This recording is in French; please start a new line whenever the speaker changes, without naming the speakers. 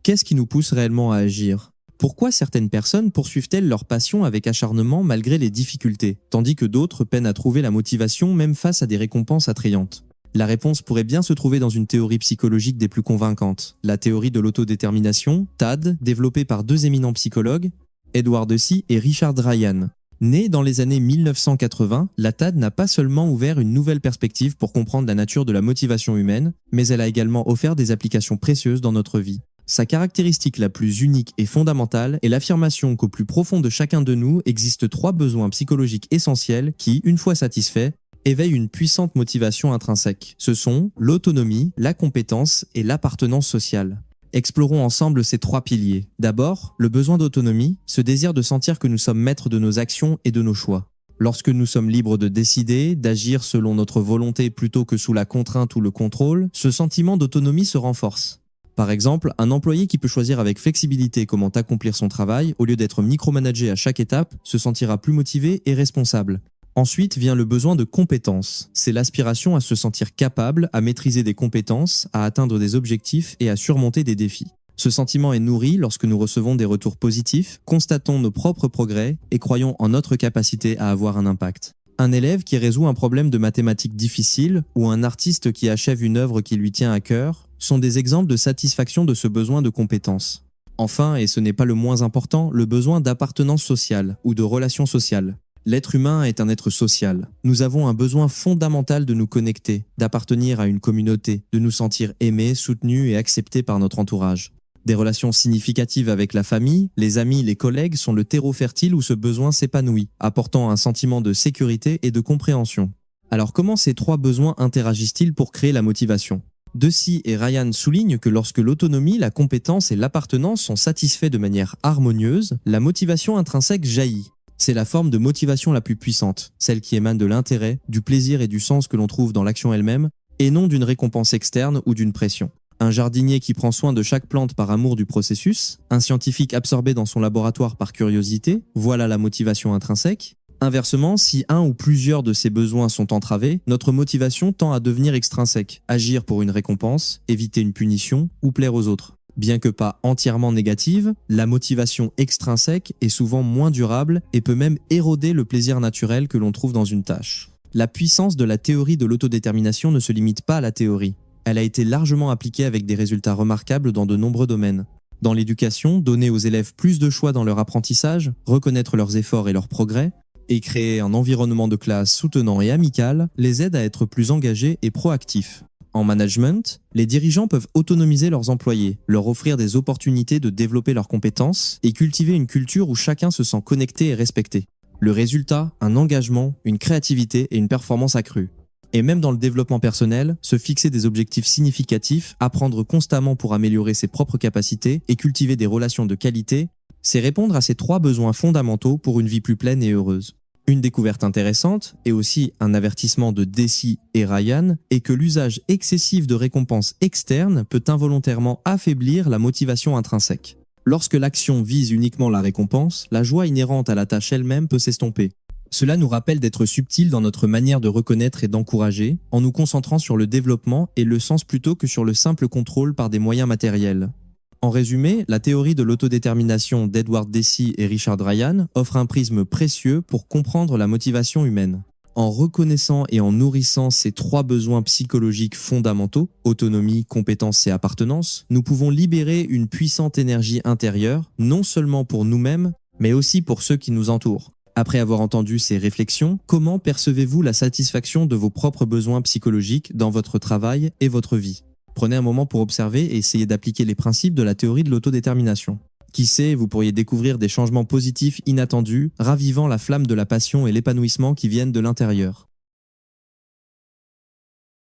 Qu'est-ce qui nous pousse réellement à agir? Pourquoi certaines personnes poursuivent-elles leur passion avec acharnement malgré les difficultés, tandis que d'autres peinent à trouver la motivation même face à des récompenses attrayantes? La réponse pourrait bien se trouver dans une théorie psychologique des plus convaincantes, la théorie de l'autodétermination, TAD, développée par deux éminents psychologues, Edward Deci et Richard Ryan. Née dans les années 1980, la TAD n'a pas seulement ouvert une nouvelle perspective pour comprendre la nature de la motivation humaine, mais elle a également offert des applications précieuses dans notre vie. Sa caractéristique la plus unique et fondamentale est l'affirmation qu'au plus profond de chacun de nous existent trois besoins psychologiques essentiels qui, une fois satisfaits, éveillent une puissante motivation intrinsèque. Ce sont l'autonomie, la compétence et l'appartenance sociale. Explorons ensemble ces trois piliers. D'abord, le besoin d'autonomie, ce désir de sentir que nous sommes maîtres de nos actions et de nos choix. Lorsque nous sommes libres de décider, d'agir selon notre volonté plutôt que sous la contrainte ou le contrôle, ce sentiment d'autonomie se renforce. Par exemple, un employé qui peut choisir avec flexibilité comment accomplir son travail, au lieu d'être micromanagé à chaque étape, se sentira plus motivé et responsable. Ensuite vient le besoin de compétence. C'est l'aspiration à se sentir capable, à maîtriser des compétences, à atteindre des objectifs et à surmonter des défis. Ce sentiment est nourri lorsque nous recevons des retours positifs, constatons nos propres progrès et croyons en notre capacité à avoir un impact. Un élève qui résout un problème de mathématiques difficile ou un artiste qui achève une œuvre qui lui tient à cœur sont des exemples de satisfaction de ce besoin de compétence. Enfin, et ce n'est pas le moins important, le besoin d'appartenance sociale ou de relations sociales. L'être humain est un être social. Nous avons un besoin fondamental de nous connecter, d'appartenir à une communauté, de nous sentir aimés, soutenus et acceptés par notre entourage. Des relations significatives avec la famille, les amis, les collègues sont le terreau fertile où ce besoin s'épanouit, apportant un sentiment de sécurité et de compréhension. Alors comment ces trois besoins interagissent-ils pour créer la motivation? Deci et Ryan soulignent que lorsque l'autonomie, la compétence et l'appartenance sont satisfaits de manière harmonieuse, la motivation intrinsèque jaillit. C'est la forme de motivation la plus puissante, celle qui émane de l'intérêt, du plaisir et du sens que l'on trouve dans l'action elle-même, et non d'une récompense externe ou d'une pression. Un jardinier qui prend soin de chaque plante par amour du processus, un scientifique absorbé dans son laboratoire par curiosité, voilà la motivation intrinsèque. Inversement, si un ou plusieurs de ces besoins sont entravés, notre motivation tend à devenir extrinsèque, agir pour une récompense, éviter une punition ou plaire aux autres. Bien que pas entièrement négative, la motivation extrinsèque est souvent moins durable et peut même éroder le plaisir naturel que l'on trouve dans une tâche. La puissance de la théorie de l'autodétermination ne se limite pas à la théorie. Elle a été largement appliquée avec des résultats remarquables dans de nombreux domaines. Dans l'éducation, donner aux élèves plus de choix dans leur apprentissage, reconnaître leurs efforts et leurs progrès, et créer un environnement de classe soutenant et amical les aide à être plus engagés et proactifs. En management, les dirigeants peuvent autonomiser leurs employés, leur offrir des opportunités de développer leurs compétences et cultiver une culture où chacun se sent connecté et respecté. Le résultat, un engagement, une créativité et une performance accrue. Et même dans le développement personnel, se fixer des objectifs significatifs, apprendre constamment pour améliorer ses propres capacités et cultiver des relations de qualité, c'est répondre à ces trois besoins fondamentaux pour une vie plus pleine et heureuse. Une découverte intéressante, et aussi un avertissement de Deci et Ryan, est que l'usage excessif de récompenses externes peut involontairement affaiblir la motivation intrinsèque. Lorsque l'action vise uniquement la récompense, la joie inhérente à la tâche elle-même peut s'estomper. Cela nous rappelle d'être subtil dans notre manière de reconnaître et d'encourager, en nous concentrant sur le développement et le sens plutôt que sur le simple contrôle par des moyens matériels. En résumé, la théorie de l'autodétermination d'Edward Deci et Richard Ryan offre un prisme précieux pour comprendre la motivation humaine. En reconnaissant et en nourrissant ces trois besoins psychologiques fondamentaux, autonomie, compétence et appartenance, nous pouvons libérer une puissante énergie intérieure, non seulement pour nous-mêmes, mais aussi pour ceux qui nous entourent. Après avoir entendu ces réflexions, comment percevez-vous la satisfaction de vos propres besoins psychologiques dans votre travail et votre vie? Prenez un moment pour observer et essayer d'appliquer les principes de la théorie de l'autodétermination. Qui sait, vous pourriez découvrir des changements positifs inattendus, ravivant la flamme de la passion et l'épanouissement qui viennent de l'intérieur.